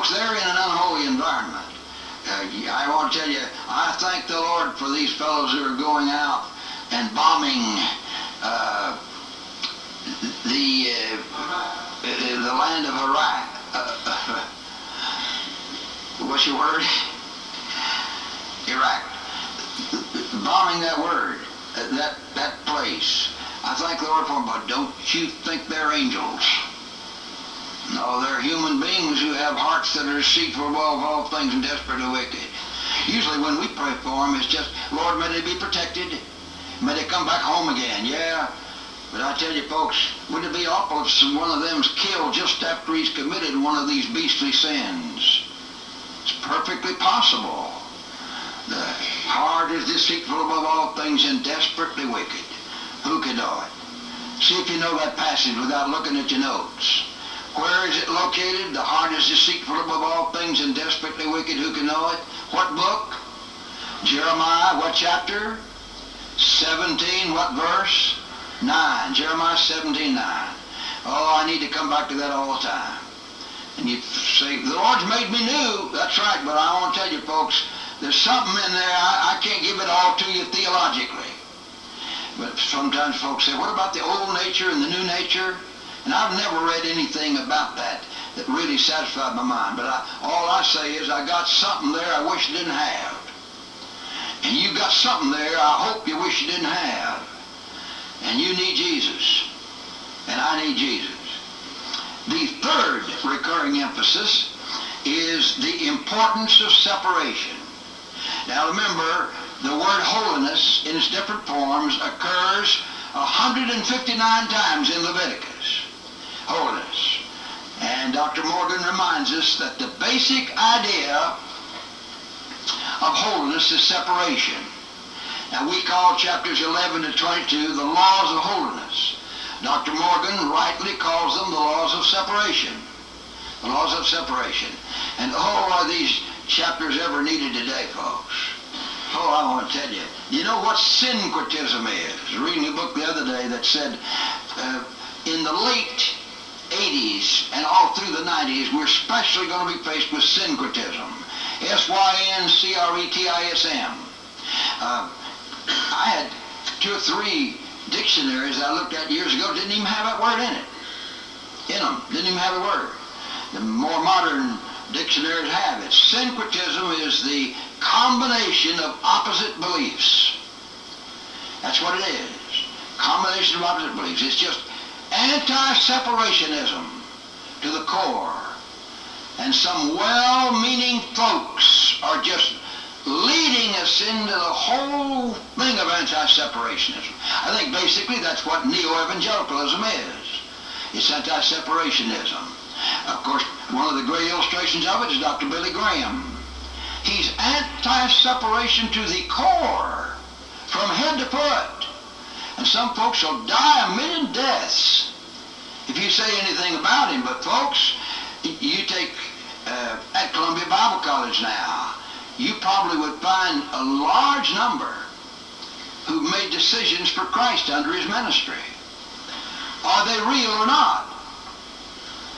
folks, they're in an unholy environment. I want to tell you, I thank the Lord for these fellows who are going out and bombing the land of Iraq. What's your word? Iraq. Bombing that word, that place. I thank the Lord for them, but don't you think they're angels? No, they're human beings who have hearts that are deceitful above all things and desperately wicked. Usually when we pray for them, it's just, Lord, may they be protected. May they come back home again. Yeah, but I tell you folks, wouldn't it be awful if one of them's killed just after he's committed one of these beastly sins? It's perfectly possible. The heart is deceitful above all things and desperately wicked. Who can know it? See if you know that passage without looking at your notes. Where is it located? The heart is deceitful above all things and desperately wicked. Who can know it? What book? Jeremiah, what chapter? 17, what verse? 9. Jeremiah 17:9. Oh, I need to come back to that all the time. And you say, the Lord's made me new. That's right, but I want to tell you folks, there's something in there, I can't give it all to you theologically. But sometimes folks say, what about the old nature and the new nature? And I've never read anything about that really satisfied my mind. But all I say is I got something there I wish I didn't have. And you got something there I hope you wish you didn't have. And you need Jesus. And I need Jesus. The third recurring emphasis is the importance of separation. Now remember, the word holiness in its different forms occurs 159 times in Leviticus. Holiness. And Dr. Morgan reminds us that the basic idea of holiness is separation. Now we call chapters 11 to 22 the laws of holiness. Dr. Morgan rightly calls them the laws of separation. The laws of separation. And oh, are these chapters ever needed today, folks? Oh, I want to tell you. You know what syncretism is? I was reading a book the other day that said in the late 80s and all through the 90s, we're especially going to be faced with syncretism. S-Y-N-C-R-E-T-I-S-M. I had 2 or 3 dictionaries I looked at years ago, didn't even have that word in it. In them, didn't even have the word. The more modern dictionaries have it. Syncretism is the combination of opposite beliefs. That's what it is. Combination of opposite beliefs. It's just anti-separationism to the core. And some well-meaning folks are just leading us into the whole thing of anti-separationism. I think basically that's what neo-evangelicalism is. It's anti-separationism. Of course, one of the great illustrations of it is Dr. Billy Graham. He's anti-separation to the core, from head to foot. And some folks will die a million deaths if you say anything about him. But folks, you take at Columbia Bible College now, you probably would find a large number who made decisions for Christ under his ministry. Are they real or not?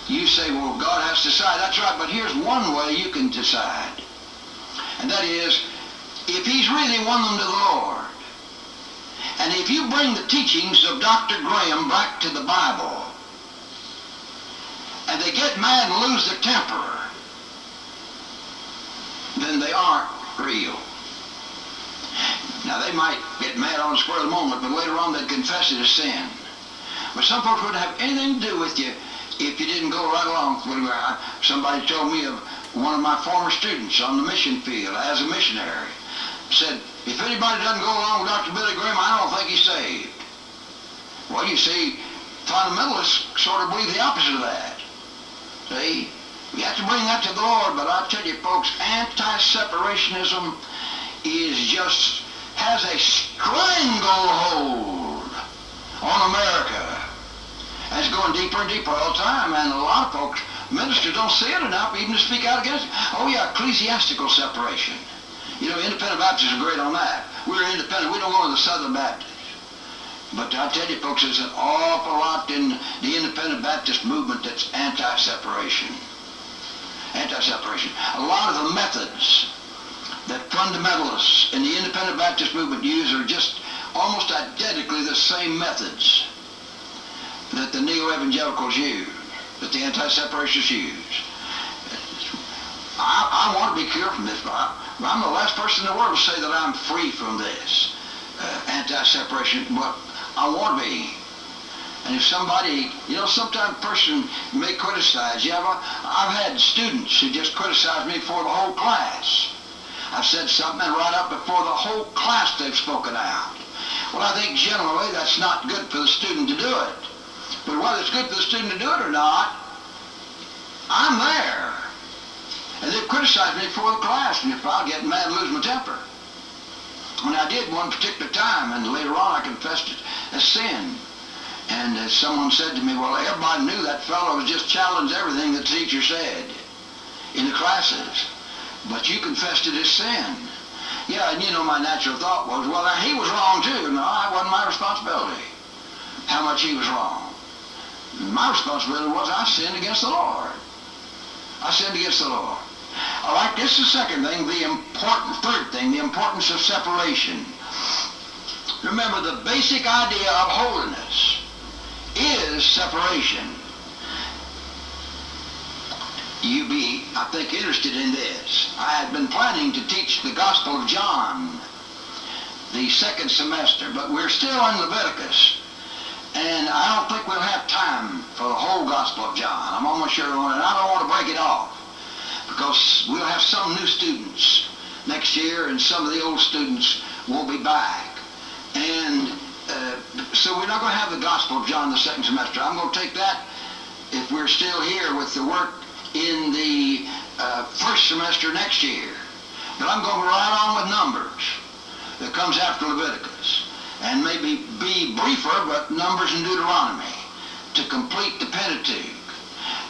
You say, well, God has to decide. That's right, but here's one way you can decide. And that is, if he's really won them to the Lord, and if you bring the teachings of Dr. Graham back to the Bible, and they get mad and lose their temper, then they aren't real. Now, they might get mad on the spur of the moment, but later on they'd confess it as sin. But some folks wouldn't have anything to do with you if you didn't go right along. Somebody told me of one of my former students on the mission field as a missionary. Said, if anybody doesn't go along with Dr. Billy Graham, I don't think he's saved. Well, you see, fundamentalists sort of believe the opposite of that. See? We have to bring that to the Lord, but I tell you folks, anti-separationism has a stranglehold on America. And it's going deeper and deeper all the time, and a lot of folks, ministers don't see it enough even to speak out against it. Oh yeah, ecclesiastical separation. You know, independent Baptists are great on that. We're independent. We don't go to the Southern Baptists. But I tell you folks, there's an awful lot in the independent Baptist movement that's anti-separation. Anti-separation. A lot of the methods that fundamentalists in the independent Baptist movement use are just almost identically the same methods that the neo-evangelicals use, that the anti-separationists use. I want to be cured from this, but I'm the last person in the world to say that I'm free from this anti-separation, but I want to be. And if somebody, sometimes a person may criticize. Yeah, I've had students who just criticize me before the whole class. I've said something and right up before the whole class they've spoken out. Well, I think generally that's not good for the student to do it. But whether it's good for the student to do it or not, I'm there. And they've criticized me before the class, and if I'll get mad and lose my temper. And I did one particular time, and later on I confessed it as sin. And someone said to me, well, everybody knew that fellow was just challenged everything the teacher said in the classes. But you confessed it as sin. Yeah, and my natural thought was, well, he was wrong too. No, it wasn't my responsibility how much he was wrong. My responsibility was I sinned against the Lord. I sinned against the Lord. All right, this is the second thing, third thing, the importance of separation. Remember, the basic idea of holiness is separation. You be, I think, interested in this. I had been planning to teach the Gospel of John the second semester, but we're still in Leviticus. And I don't think we'll have time for the whole Gospel of John. I'm almost sure on it. I don't want to break it off because we'll have some new students next year and some of the old students will be back. And so we're not going to have the Gospel of John the second semester. I'm going to take that, if we're still here, with the work in the first semester next year. But I'm going to ride on with Numbers that comes after Leviticus. And maybe be briefer, but Numbers and Deuteronomy to complete the Pentateuch.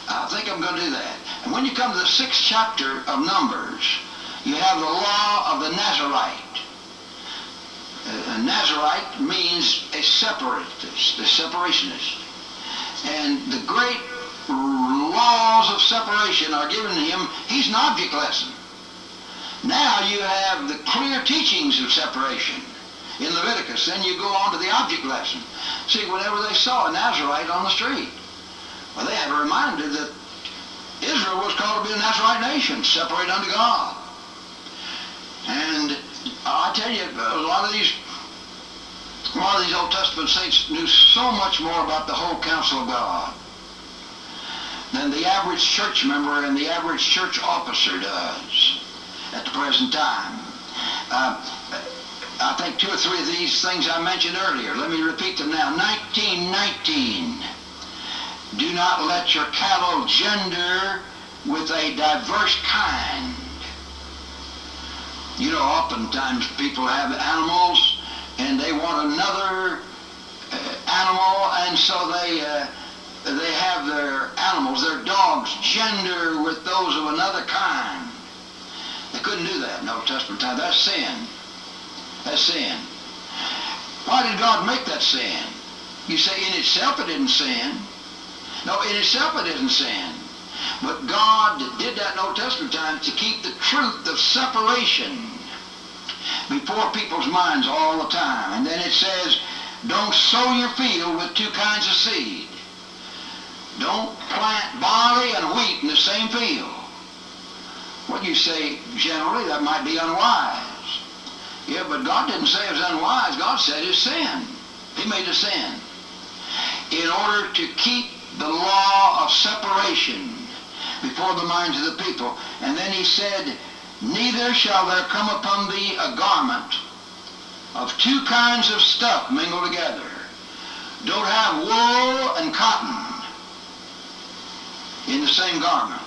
I think I'm going to do that. And when you come to the 6th chapter of Numbers, you have the law of the Nazarite. A Nazarite means a separatist, a separationist. And the great laws of separation are given to him. He's an object lesson. Now you have the clear teachings of separation in Leviticus. Then you go on to the object lesson. See, whenever they saw a Nazarite on the street, well, they had a reminder that Israel was called to be a Nazarite nation, separated unto God. And I tell you, a lot of these Old Testament saints knew so much more about the whole counsel of God than the average church member and the average church officer does at the present time. I think 2 or 3 of these things I mentioned earlier. Let me repeat them now. 19:19. Do not let your cattle gender with a diverse kind. Oftentimes people have animals and they want another animal, and so they have their animals, their dogs, gender with those of another kind. They couldn't do that in the Old Testament time. That's sin. That's sin. Why did God make that sin? You say in itself it isn't sin. No, in itself it isn't sin. But God did that in Old Testament times to keep the truth of separation before people's minds all the time. And then it says, don't sow your field with 2 kinds of seed. Don't plant barley and wheat in the same field. What you say, generally, that might be unwise. Yeah, but God didn't say it was unwise. God said it's sin. He made a sin. In order to keep the law of separation before the minds of the people. And then he said, neither shall there come upon thee a garment of 2 kinds of stuff mingled together. Don't have wool and cotton in the same garment.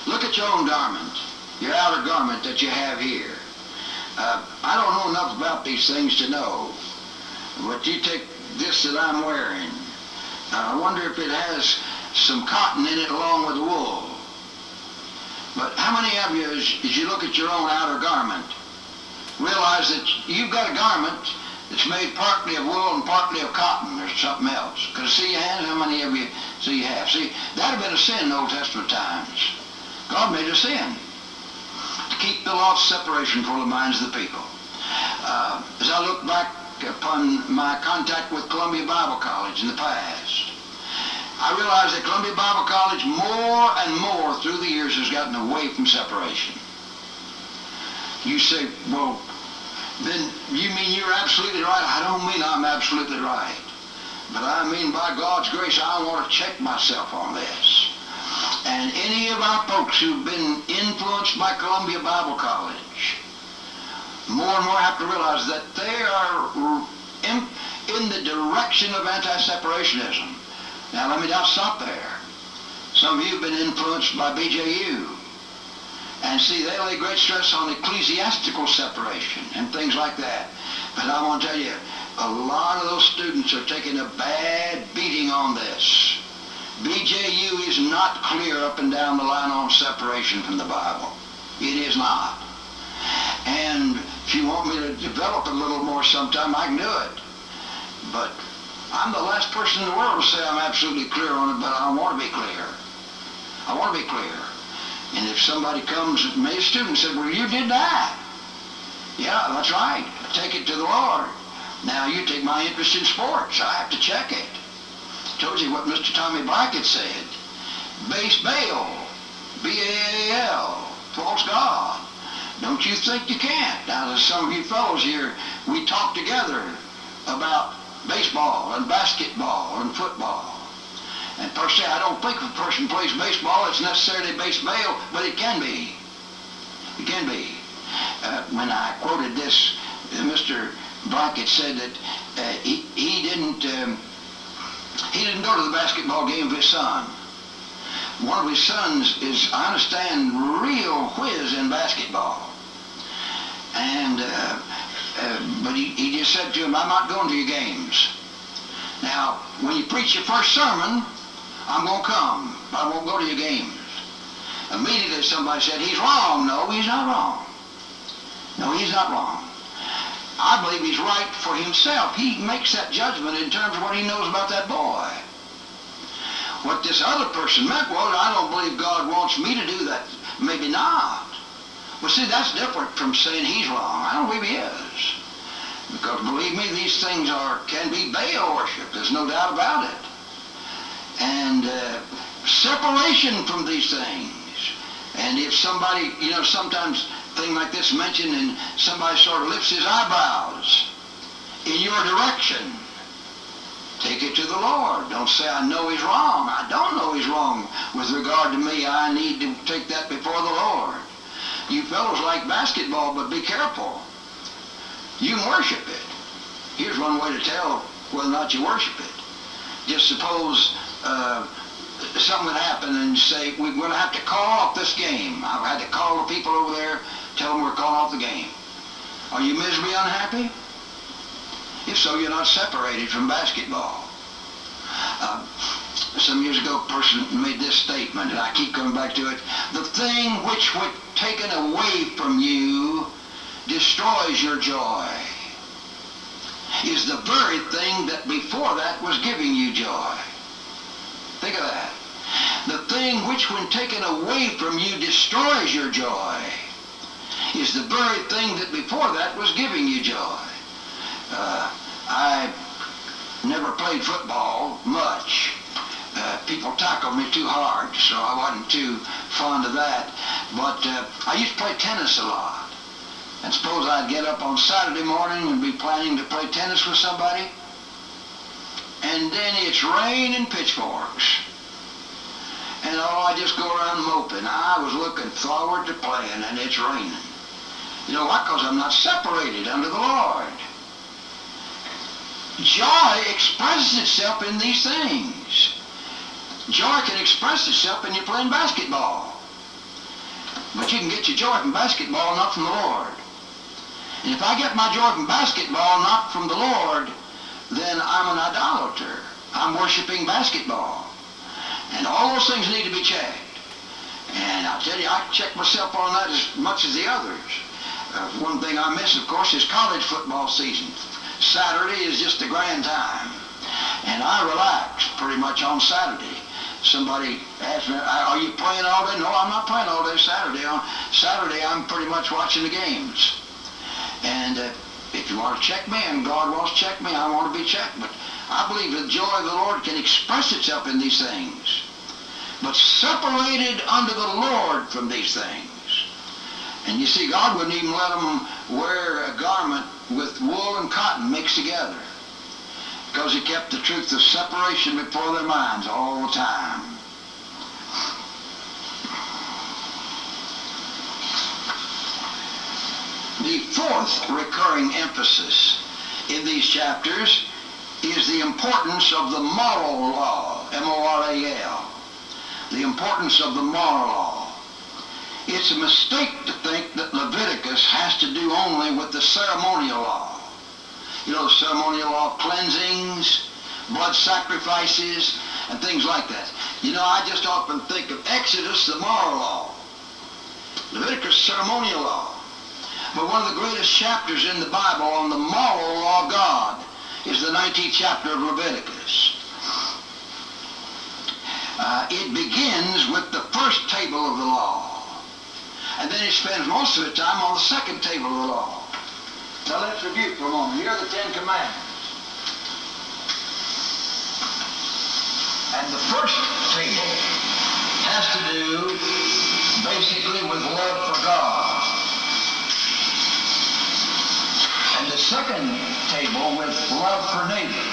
Look at your own garment, your outer garment that you have here. I don't know enough about these things to know, but you take this that I'm wearing. I wonder if it has some cotton in it along with wool. But how many of you, as you look at your own outer garment, realize that you've got a garment that's made partly of wool and partly of cotton or something else? Could I see your hands? How many of you see you have? See, that would have been a sin in Old Testament times. God made us sin to keep the law of separation for the minds of the people. As I look back upon my contact with Columbia Bible College in the past, I realize that Columbia Bible College more and more through the years has gotten away from separation. You say, well, then you mean you're absolutely right? I don't mean I'm absolutely right. But I mean, by God's grace, I want to check myself on this. And any of our folks who've been influenced by Columbia Bible College, more and more have to realize that they are in the direction of anti-separationism. Now, let me not stop there. Some of you have been influenced by BJU. And see, they lay great stress on ecclesiastical separation and things like that. But I want to tell you, a lot of those students are taking a bad beating on this. BJU is not clear up and down the line on separation from the Bible. It is not. And if you want me to develop a little more sometime, I can do it. But I'm the last person in the world to say I'm absolutely clear on it, but I want to be clear. I want to be clear. And if somebody comes, maybe a student said, well, you did that. Yeah, that's right. Take it to the Lord. Now, you take my interest in sports. I have to check it. I told you what Mr. Tommy Blackett said. Base Baal, B-A-A-L, false God. Don't you think you can't? Now, there's some of you fellows here, we talk together about baseball and basketball and football. And per se, I don't think if a person plays baseball, it's necessarily base Baal, but it can be. It can be. When I quoted this, Mr. Blackett said that he didn't go to the basketball game of his son. One of his sons is, I understand, real whiz in basketball. And but he just said to him, I'm not going to your games. Now, when you preach your first sermon, I'm going to come, but I won't go to your games. Immediately somebody said, he's wrong. No, he's not wrong. No, he's not wrong. I believe he's right for himself. He makes that judgment in terms of what he knows about that boy. What this other person meant was, I don't believe God wants me to do that. Maybe not. Well, see, that's different from saying he's wrong. I don't believe he is. Because believe me, these things can be Baal worship. There's no doubt about it. And separation from these things. And if somebody, sometimes thing like this mentioned and somebody sort of lifts his eyebrows in your direction, take it to the Lord. Don't say, I know he's wrong. I don't know he's wrong with regard to me. I need to take that before the Lord. You fellows like basketball, but be careful. You can worship it. Here's one way to tell whether or not you worship it. Just suppose something would happen and say, we're going to have to call off this game. I've had to call the people over there, tell them we're calling off the game. Are you miserably unhappy? If so, you're not separated from basketball. Some years ago, a person made this statement, and I keep coming back to it. The thing which would taken away from you destroys your joy is the very thing that before that was giving you joy. Think of that. The thing which when taken away from you destroys your joy is the very thing that before that was giving you joy. I never played football much. People tackled me too hard, so I wasn't too fond of that. But I used to play tennis a lot. And suppose I'd get up on Saturday morning and be planning to play tennis with somebody, and then it's raining pitchforks. And I just go around moping. I was looking forward to playing, and it's raining. You know why? Because I'm not separated under the Lord. Joy expresses itself in these things. Joy can express itself when you're playing basketball. But you can get your joy from basketball, not from the Lord. And if I get my joy from basketball, not from the Lord, then I'm an idolater. I'm worshiping basketball. And all those things need to be checked. And I'll tell you, I check myself on that as much as the others. One thing I miss, of course, is college football season. Saturday is just a grand time. And I relax pretty much on Saturday. Somebody asked me, are you praying all day? No, I'm not praying all day Saturday. On Saturday, I'm pretty much watching the games. And if you want to check me, and God wants to check me, I want to be checked. But I believe the joy of the Lord can express itself in these things. But separated unto the Lord from these things. And you see, God wouldn't even let them wear a garment with wool and cotton mixed together, because he kept the truth of separation before their minds all the time. The fourth recurring emphasis in these chapters is the importance of the moral law, M-O-R-A-L, the importance of the moral law. It's a mistake to think that Leviticus has to do only with the ceremonial law. You know, the ceremonial law of cleansings, blood sacrifices, and things like that. You know, I just often think of Exodus, the moral law. Leviticus, ceremonial law. But one of the greatest chapters in the Bible on the moral law of God is the 19th chapter of Leviticus. It begins with the first table of the law. And then it spends most of its time on the second table of the law. Now let's review for a moment. Here are the Ten Commandments. And the first table has to do basically with love for God. And the second table with love for neighbor.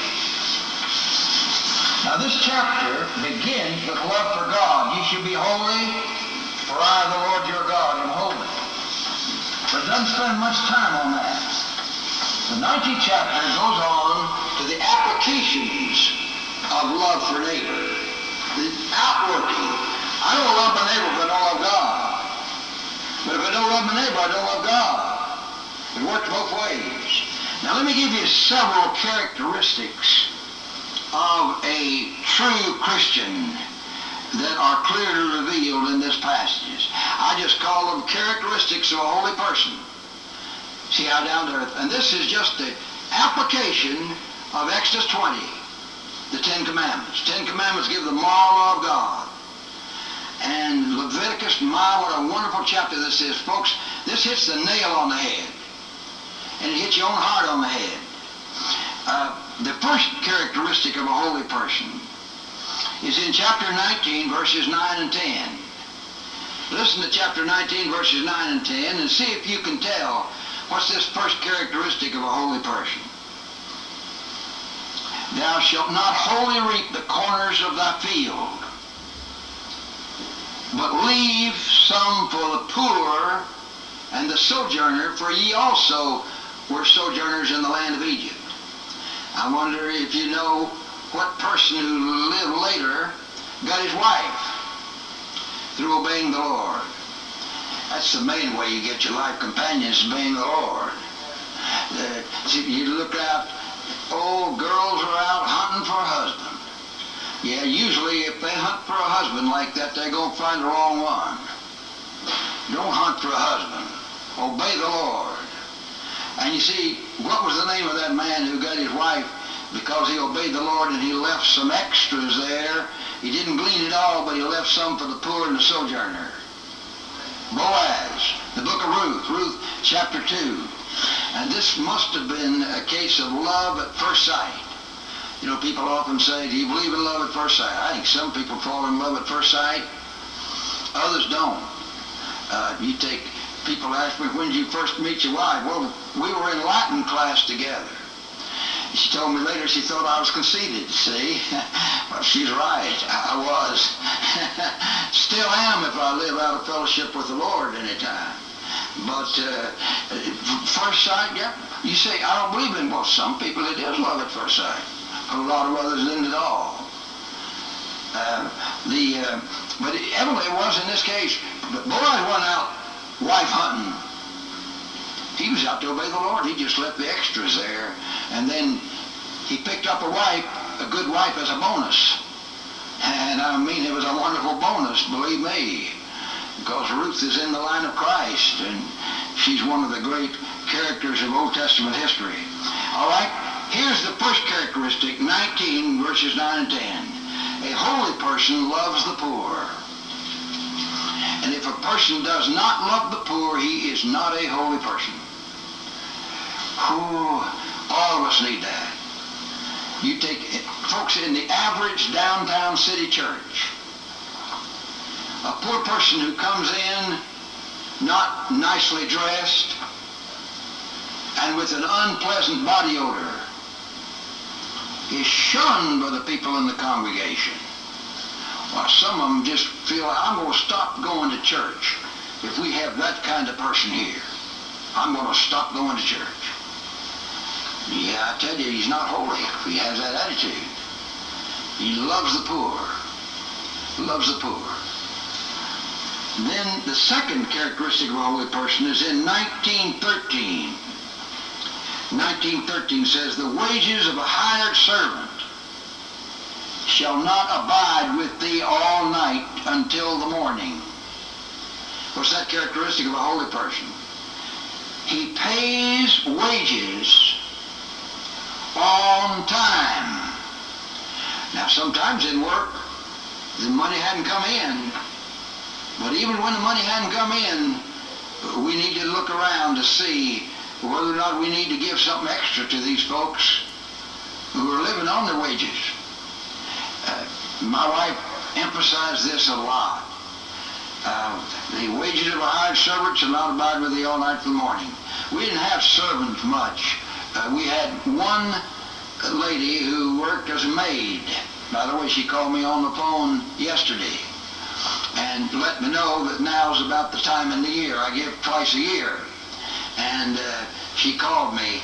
Now this chapter begins with love for God. Ye shall be holy, for I, the Lord your God, am holy. But it doesn't spend much time on that. The 19th chapter goes on to the applications of love for neighbor. The outworking. I don't love my neighbor if I don't love God. But if I don't love my neighbor, I don't love God. It works both ways. Now let me give you several characteristics of a true Christian that are clearly revealed in this passage. I just call them characteristics of a holy person. See how down to earth. And this is just the application of Exodus 20, the Ten Commandments. Ten Commandments give the moral law of God. And Leviticus, my, what a wonderful chapter this is. Folks, this hits the nail on the head. And it hits your own heart on the head. The first characteristic of a holy person is in chapter 19, verses 9 and 10. Listen to chapter 19, verses 9 and 10, and see if you can tell what's this first characteristic of a holy person. Thou shalt not wholly reap the corners of thy field, but leave some for the poor and the sojourner, for ye also were sojourners in the land of Egypt. I wonder if you know what person who lived later got his wife through obeying the Lord. That's the main way you get your life companions, obeying the Lord. See, you look out, oh, girls are out hunting for a husband. Yeah, usually if they hunt for a husband like that, they're going to find the wrong one. Don't hunt for a husband. Obey the Lord. And you see, what was the name of that man who got his wife because he obeyed the Lord and he left some extras there? He didn't glean it all, but he left some for the poor and the sojourner. Boaz, the book of Ruth, Ruth chapter 2. And this must have been a case of love at first sight. You know, people often say, do you believe in love at first sight? I think some people fall in love at first sight. Others don't. You take, people ask me, when did you first meet your wife? Well, we were in Latin class together. She told me later she thought I was conceited, see? Well, she's right. I was. Still am if I live out of fellowship with the Lord anytime. But first sight, yeah. You say, I don't believe in, well, some people it is love at first sight. A lot of others didn't at all. But evidently it was in this case. But Boaz went out wife hunting. He was out to obey the Lord. He just left the extras there. And then he picked up a wife, a good wife, as a bonus. And I mean, it was a wonderful bonus, believe me. Because Ruth is in the line of Christ. And she's one of the great characters of Old Testament history. All right, here's the first characteristic, 19 verses 9 and 10. A holy person loves the poor. And if a person does not love the poor, he is not a holy person. All of us need that. You take, folks, in the average downtown city church, a poor person who comes in not nicely dressed and with an unpleasant body odor is shunned by the people in the congregation. Well, some of them just feel, I'm going to stop going to church if we have that kind of person here. I'm going to stop going to church. Yeah, I tell you, he's not holy if he has that attitude. He loves the poor. Loves the poor. Then the second characteristic of a holy person is in 1913. 1913 says, the wages of a hired servant shall not abide with thee all night until the morning. What's that characteristic of a holy person? He pays wages on time. Now sometimes in work, the money hadn't come in. But even when the money hadn't come in, we need to look around to see whether or not we need to give something extra to these folks who are living on their wages. My wife emphasized this a lot. The wages of a hired servant shall not abide with thee all night till the morning. We didn't have servants much. We had one lady who worked as a maid. By the way, she called me on the phone yesterday and let me know that now's about the time in the year. I give twice a year. And she called me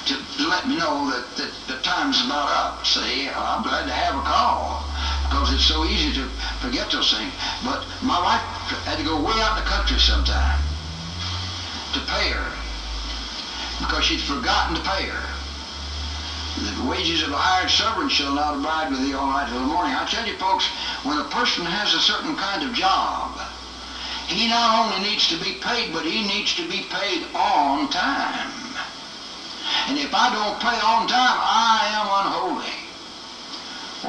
to let me know that the time's about up. See, I'm glad to have a call because it's so easy to forget those things. But my wife had to go way out in the country sometime to pay her because she'd forgotten to pay her. The wages of a hired servant shall not abide with thee all night till the morning. I tell you folks, when a person has a certain kind of job, he not only needs to be paid, but he needs to be paid on time. And if I don't pay on time, I am unholy.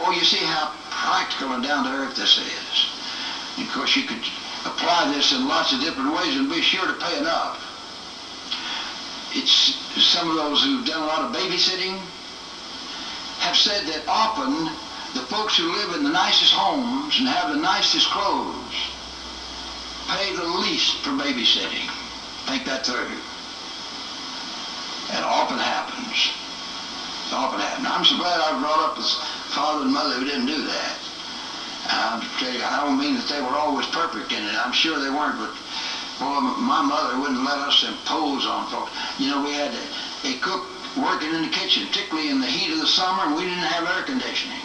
Oh, you see how practical and down to earth this is. Of course, you could apply this in lots of different ways and be sure to pay enough. It's some of those who've done a lot of babysitting have said that often the folks who live in the nicest homes and have the nicest clothes pay the least for babysitting. Think that through. It often happens. It often happens. I'm so glad I was brought up with father and mother who didn't do that. I'll tell you, I don't mean that they were always perfect in it. I'm sure they weren't, but boy, my mother wouldn't let us impose on folks. You know, we had a cook working in the kitchen, particularly in the heat of the summer, and we didn't have air conditioning.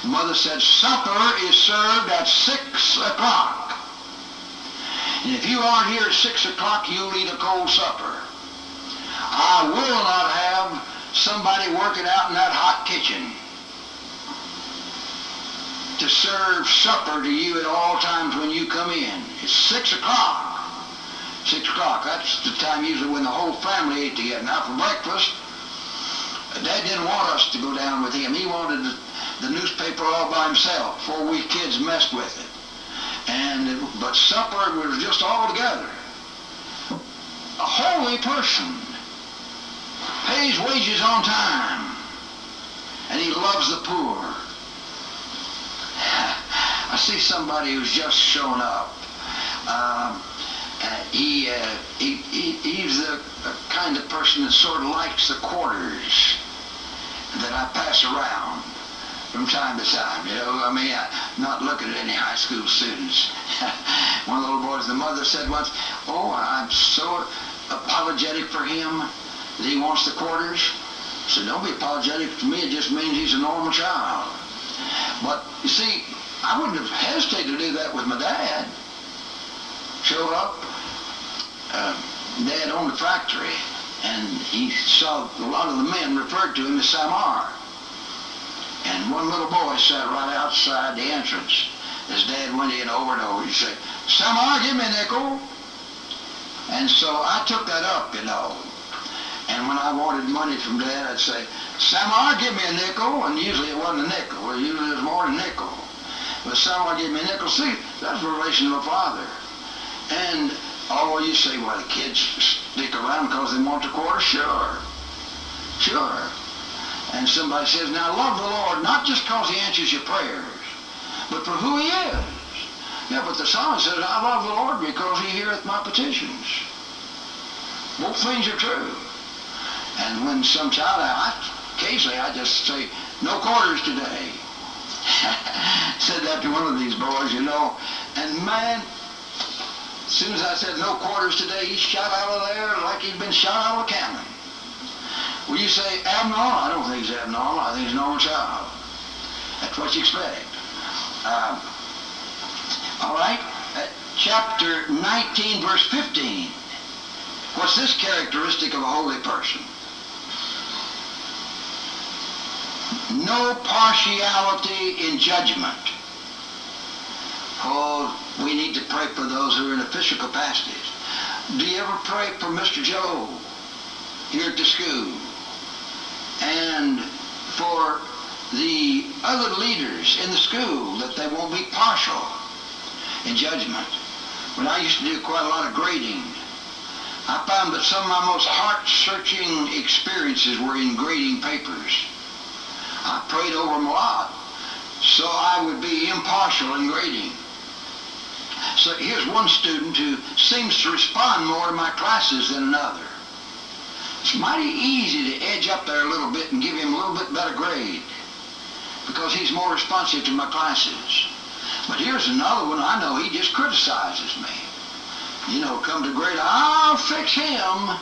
Mother said, supper is served at 6 o'clock. And if you aren't here at 6 o'clock, you'll eat a cold supper. I will not have somebody working out in that hot kitchen to serve supper to you at all times when you come in. It's 6 o'clock. 6 o'clock, that's the time usually when the whole family ate together. Now for breakfast, Dad didn't want us to go down with him. He wanted the newspaper all by himself before we kids messed with it. But supper was just all together. A holy person pays wages on time, and he loves the poor. I see somebody who's just shown up. He's the kind of person that sort of likes the quarters that I pass around from time to time. You know, I mean, I'm not looking at any high school students. One of the little boys, the mother said once, oh, I'm so apologetic for him that he wants the quarters. I said, don't be apologetic to me, it just means he's a normal child. But, you see, I wouldn't have hesitated to do that with my dad. Showed up, Dad owned a factory, and he saw a lot of the men referred to him as Samar. And one little boy sat right outside the entrance. His dad went in over and over. He'd say, Samar, give me a nickel. And so I took that up, you know. And when I wanted money from Dad, I'd say, Samar, give me a nickel. And usually it wasn't a nickel. Usually it was more than a nickel. But Samar, give me a nickel. See, that's a relation to a father. And, oh, you say, well, the kids stick around because they want the quarter? Sure. Sure. And somebody says, now love the Lord, not just because he answers your prayers, but for who he is. Yeah, but the psalmist says, I love the Lord because he heareth my petitions. Both things are true. And when some child, occasionally I just say, no quarters today. Said that to one of these boys, you know. And man, as soon as I said no quarters today, he shot out of there like he'd been shot out of a cannon. Will you say abnormal? I don't think he's abnormal. I think he's a normal child. That's what you expect. All right. Chapter 19, verse 15. What's this characteristic of a holy person? No partiality in judgment. Oh, we need to pray for those who are in official capacities. Do you ever pray for Mr. Joe here at the school? And for the other leaders in the school, that they won't be partial in judgment? When I used to do quite a lot of grading, I found that some of my most heart-searching experiences were in grading papers. I prayed over them a lot, so I would be impartial in grading. So here's one student who seems to respond more to my classes than another. It's mighty easy to edge up there a little bit and give him a little bit better grade because he's more responsive to my classes. But here's another one I know he just criticizes me. You know, come to grade, I'll fix him.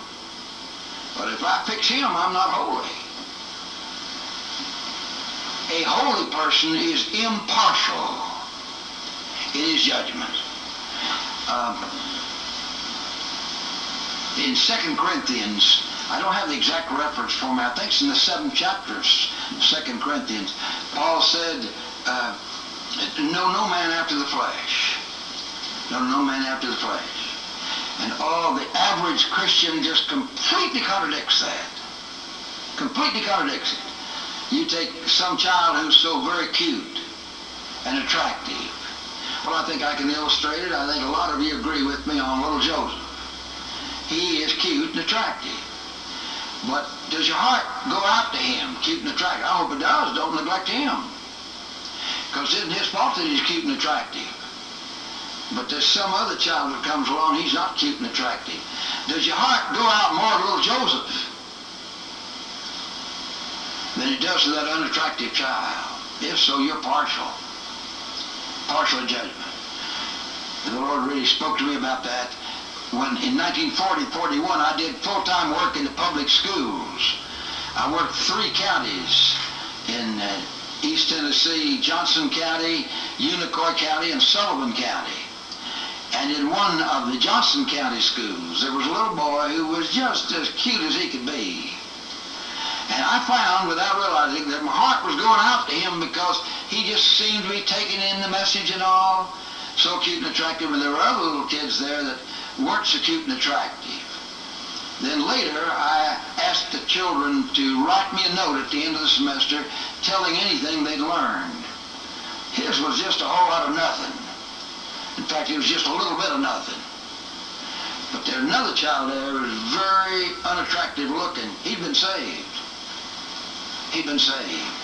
But if I fix him, I'm not holy. A holy person is impartial in his judgment. In 2 Corinthians, I don't have the exact reference for me. I think it's in the 7th chapter of 2 Corinthians. Paul said, know no man after the flesh. Know no man after the flesh. And the average Christian just completely contradicts that. Completely contradicts it. You take some child who's so very cute and attractive. Well, I think I can illustrate it. I think a lot of you agree with me on little Joseph. He is cute and attractive. But does your heart go out to him, cute and attractive? I hope it does. Don't neglect him. Because it isn't his fault that he's cute and attractive. But there's some other child that comes along, he's not cute and attractive. Does your heart go out more to little Joseph than it does to that unattractive child? If so, you're partial. Partial judgment. And the Lord really spoke to me about that when in 1940-41 I did full-time work in the public schools. I worked 3 counties in East Tennessee, Johnson County, Unicoi County, and Sullivan County. And in one of the Johnson County schools, there was a little boy who was just as cute as he could be. And I found, without realizing, that my heart was going out to him because he just seemed to be taking in the message and all. So cute and attractive. And there were other little kids there that weren't so cute and attractive. Then later, I asked the children to write me a note at the end of the semester telling anything they'd learned. His was just a whole lot of nothing. In fact, it was just a little bit of nothing. But there's another child there who was very unattractive looking. He'd been saved. He'd been saved.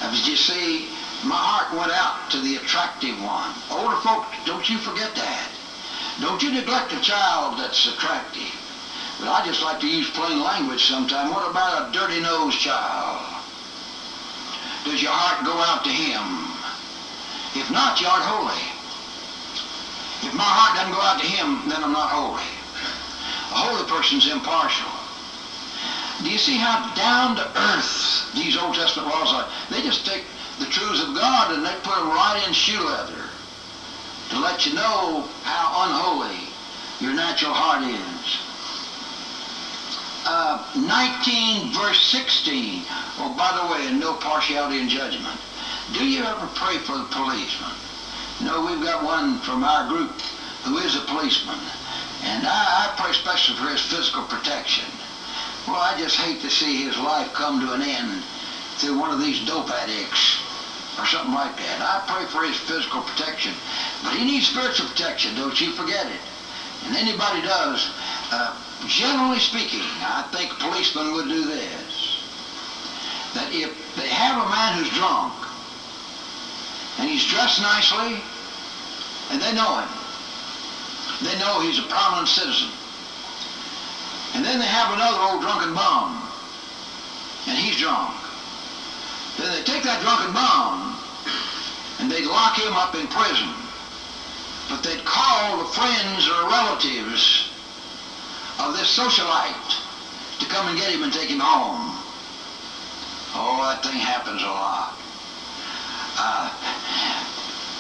As you see, my heart went out to the attractive one. Older folks, don't you forget that. Don't you neglect a child that's attractive. But I just like to use plain language sometimes. What about a dirty-nosed child? Does your heart go out to him? If not, you aren't holy. If my heart doesn't go out to him, then I'm not holy. A holy person's impartial. Do you see how down to earth these Old Testament laws are? They just take the truths of God and they put them right in shoe leather to let you know how unholy your natural heart is. 19 verse 16. Oh, by the way, no partiality in judgment. Do you ever pray for the policeman? No, we've got one from our group who is a policeman. And I pray especially for his physical protection. Well, I just hate to see his life come to an end through one of these dope addicts or something like that. I pray for his physical protection, but he needs spiritual protection, don't you forget it. And anybody does. Generally speaking, I think policemen would do this. That if they have a man who's drunk, and he's dressed nicely, and they know him, they know he's a prominent citizen, and then they have another old drunken bum, and he's drunk, then they take that drunken bum, and they'd lock him up in prison, but they'd call the friends or relatives of this socialite to come and get him and take him home. Oh, that thing happens a lot.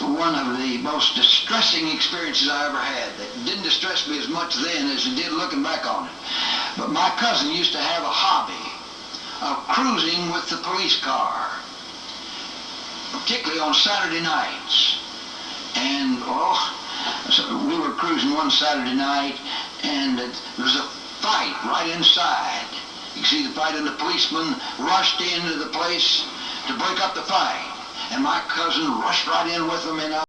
One of the most distressing experiences I ever had, that didn't distress me as much then as it did looking back on it. But my cousin used to have a hobby of cruising with the police car, particularly on Saturday nights. And, so we were cruising one Saturday night, and there was a fight right inside. You can see the fight, and the policeman rushed into the place to break up the fight. And my cousin rushed right in with them, and